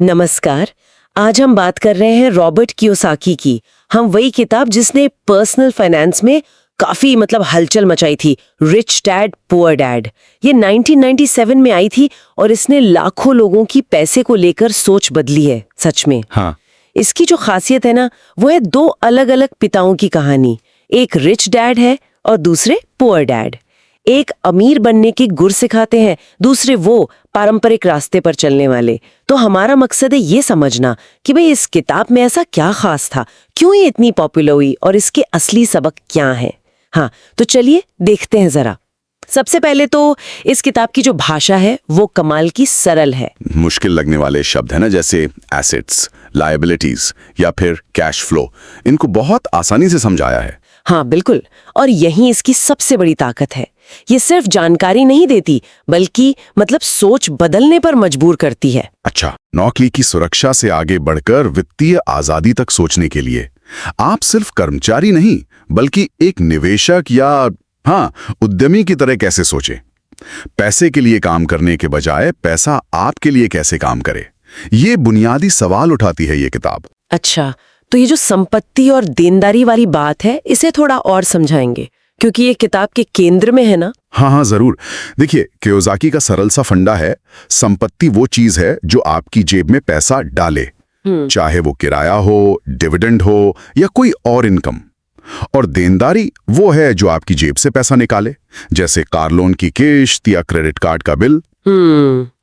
नमस्कार। आज हम बात कर रहे हैं रॉबर्ट कियोसाकी की। हम वही किताब जिसने पर्सनल फाइनेंस में काफी हलचल मचाई थी, रिच डैड पुअर डैड। ये 1997 में आई थी और इसने लाखों लोगों की पैसे को लेकर सोच बदली है, सच में। हाँ। इसकी जो खासियत है ना, वो है दो अलग अलग पिताओं की कहानी। एक रिच डैड है और दूसरे पुअर डैड। एक अमीर बनने के गुर सिखाते हैं, दूसरे वो पारंपरिक रास्ते पर चलने वाले। तो हमारा मकसद है ये समझना कि भाई इस किताब में ऐसा क्या खास था, क्यों ये इतनी पॉपुलर हुई और इसके असली सबक क्या हैं। हाँ, तो चलिए देखते हैं जरा। सबसे पहले तो इस किताब की जो भाषा है वो कमाल की सरल है। मुश्किल लगने वाले शब्द है ना, जैसे एसेट्स, लायबिलिटीज या फिर कैश फ्लो, इनको बहुत आसानी से समझाया है। हाँ बिल्कुल, और यही इसकी सबसे बड़ी ताकत है। ये सिर्फ जानकारी नहीं देती, बल्कि सोच बदलने पर मजबूर करती है। अच्छा, नौकरी की सुरक्षा से आगे बढ़कर वित्तीय आजादी तक सोचने के लिए आप सिर्फ कर्मचारी नहीं, बल्कि एक निवेशक या उद्यमी की तरह कैसे सोचें। पैसे के लिए काम करने के बजाय पैसा आपके लिए कैसे काम करे, ये बुनियादी सवाल उठाती है ये किताब। अच्छा, तो ये जो संपत्ति और देनदारी वाली बात है, इसे थोड़ा और समझाएंगे, क्योंकि ये किताब के केंद्र में है ना। हाँ, जरूर। देखिए, कियोसाकी का सरल सा फंडा है, संपत्ति वो चीज है जो आपकी जेब में पैसा डाले, चाहे वो किराया हो, डिविडेंड हो या कोई और इनकम। और देनदारी वो है जो आपकी जेब से पैसा निकाले, जैसे कार लोन की किश्त या क्रेडिट कार्ड का बिल।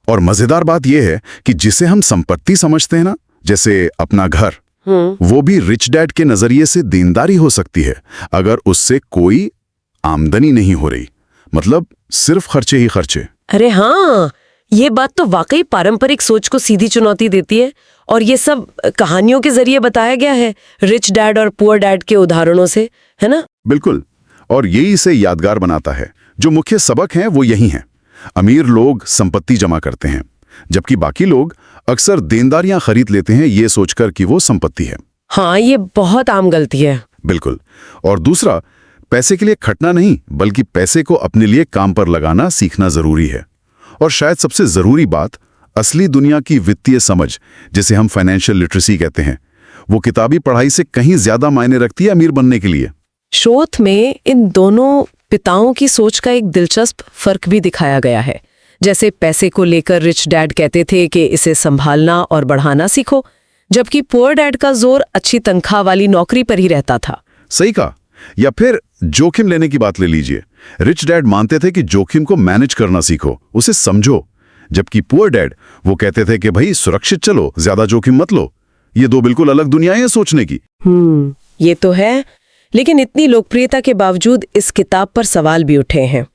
और मजेदार बात यह है कि जिसे हम संपत्ति समझते हैं ना, जैसे अपना घर, वो भी रिच डैड के नजरिए से देनदारी हो सकती है, अगर उससे कोई आमदनी नहीं हो रही, सिर्फ खर्चे ही खर्चे। अरे हाँ, ये बात तो वाकई पारंपरिक सोच को सीधी चुनौती देती है। और ये सब कहानियों के जरिए बताया गया है, रिच डैड और पुअर डैड के उदाहरणों से, है ना। बिल्कुल, और यही इसे यादगार बनाता है। जो मुख्य सबक हैं वो यही हैं। अमीर लोग संपत्ति जमा करते हैं, जबकि बाकी लोग अक्सर देनदारियां खरीद लेते हैं ये सोचकर कि वो संपत्ति है। हाँ, ये बहुत आम गलती है। बिल्कुल। और दूसरा, पैसे के लिए खटना नहीं, बल्कि पैसे को अपने लिए काम पर लगाना सीखना जरूरी है। और शायद सबसे जरूरी बात, असली दुनिया की वित्तीय समझ, जिसे हम फाइनेंशियल लिटरेसी कहते हैं, वो किताबी पढ़ाई से कहीं ज्यादा मायने रखती है अमीर बनने के लिए। शोध में इन दोनों पिताओं की सोच का एक दिलचस्प फर्क भी दिखाया गया है। जैसे पैसे को लेकर रिच डैड कहते थे कि इसे संभालना और बढ़ाना सीखो, जबकि पुअर डैड का जोर अच्छी तनख्वाह वाली नौकरी पर ही रहता था। सही कहा। या फिर जोखिम लेने की बात ले लीजिए। रिच डैड मानते थे कि जोखिम को मैनेज करना सीखो, उसे समझो, जबकि पुअर डैड वो कहते थे कि भाई सुरक्षित चलो, ज्यादा जोखिम मत लो। ये दो बिल्कुल अलग दुनियाएं हैं सोचने की। ये तो है, लेकिन इतनी लोकप्रियता के बावजूद इस किताब पर सवाल भी उठे हैं।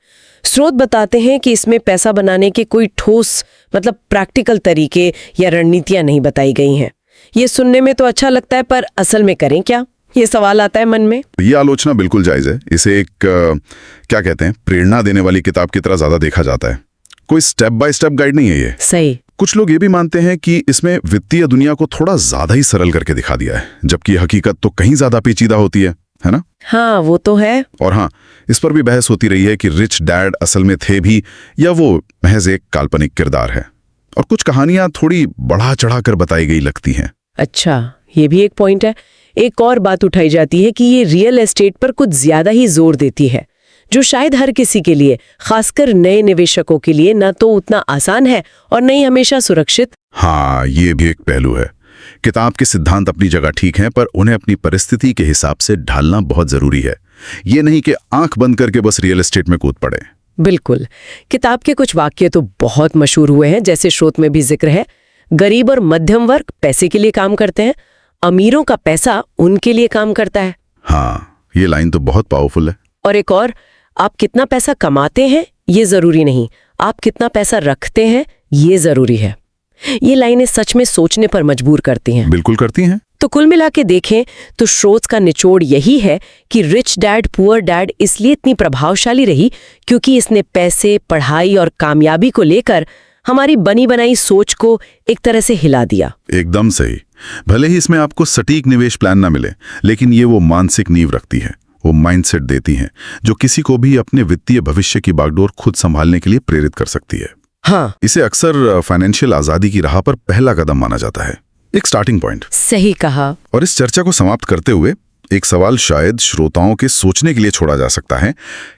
स्रोत बताते हैं कि इसमें पैसा बनाने के कोई ठोस प्रैक्टिकल तरीके या रणनीतियां नहीं बताई गई हैं। ये सुनने में तो अच्छा लगता है, पर असल में करें क्या, ये सवाल आता है मन में। ये आलोचना बिल्कुल जायज है। इसे एक क्या कहते हैं, प्रेरणा देने वाली किताब की तरह ज्यादा देखा जाता है। कोई स्टेप बाय स्टेप गाइड नहीं है ये। सही। कुछ लोग ये भी मानते हैं कि इसमें वित्तीय दुनिया को थोड़ा ज्यादा ही सरल करके दिखा दिया है, जबकि हकीकत तो कहीं ज्यादा पेचीदा होती है ना। हाँ, वो तो है। और हाँ, इस पर भी बहस होती रही है कि रिच डैड असल में थे भी या वो महज एक काल्पनिक किरदार है। और कुछ कहानियां थोड़ी बढ़ा चढ़ाकर बताई गई लगती हैं। अच्छा, ये भी एक पॉइंट है। एक और बात उठाई जाती है कि ये रियल एस्टेट पर कुछ ज्यादा ही जोर देती है, जो शायद हर किसी के लिए, खासकर नए निवेशकों के लिए, ना तो उतना आसान है और न ही हमेशा सुरक्षित। हाँ, ये भी एक पहलू है। किताब के सिद्धांत अपनी जगह ठीक हैं, पर उन्हें अपनी परिस्थिति के हिसाब से ढालना बहुत जरूरी है। ये नहीं कि आंख बंद करके बस रियल एस्टेट में कूद पड़े। बिल्कुल। किताब के कुछ वाक्य तो बहुत मशहूर हुए हैं, जैसे स्रोत में भी जिक्र है, गरीब और मध्यम वर्ग पैसे के लिए काम करते हैं, अमीरों का पैसा उनके लिए काम करता है। हाँ, ये लाइन तो बहुत पावरफुल है। और एक और, आप कितना पैसा कमाते हैं ये जरूरी नहीं, आप कितना पैसा रखते हैं ये जरूरी है। ये लाइनें सच में सोचने पर मजबूर करती हैं। बिल्कुल करती हैं। तो कुल मिला के देखें तो स्रोत का निचोड़ यही है कि रिच डैड पुअर डैड इसलिए इतनी प्रभावशाली रही क्योंकि इसने पैसे, पढ़ाई और कामयाबी को लेकर हमारी बनी बनाई सोच को एक तरह से हिला दिया। एकदम सही। भले ही इसमें आपको सटीक निवेश प्लान ना मिले, लेकिन ये वो मानसिक नींव रखती है, वो माइंडसेट देती हैं जो किसी को भी अपने वित्तीय भविष्य की बागडोर खुद संभालने के लिए प्रेरित कर सकती है। हाँ, इसे अक्सर फाइनेंशियल आजादी की राह पर पहला कदम माना जाता है, एक स्टार्टिंग पॉइंट। सही कहा। और इस चर्चा को समाप्त करते हुए एक सवाल शायद श्रोताओं के सोचने के लिए छोड़ा जा सकता है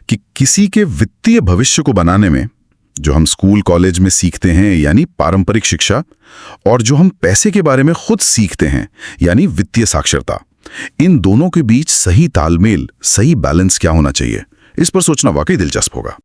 कि किसी के वित्तीय भविष्य को बनाने में जो हम स्कूल कॉलेज में सीखते हैं यानी पारंपरिक शिक्षा, और जो हम पैसे के बारे में खुद सीखते हैं यानी वित्तीय साक्षरता, इन दोनों के बीच सही तालमेल, सही बैलेंस क्या होना चाहिए, इस पर सोचना वाकई दिलचस्प होगा।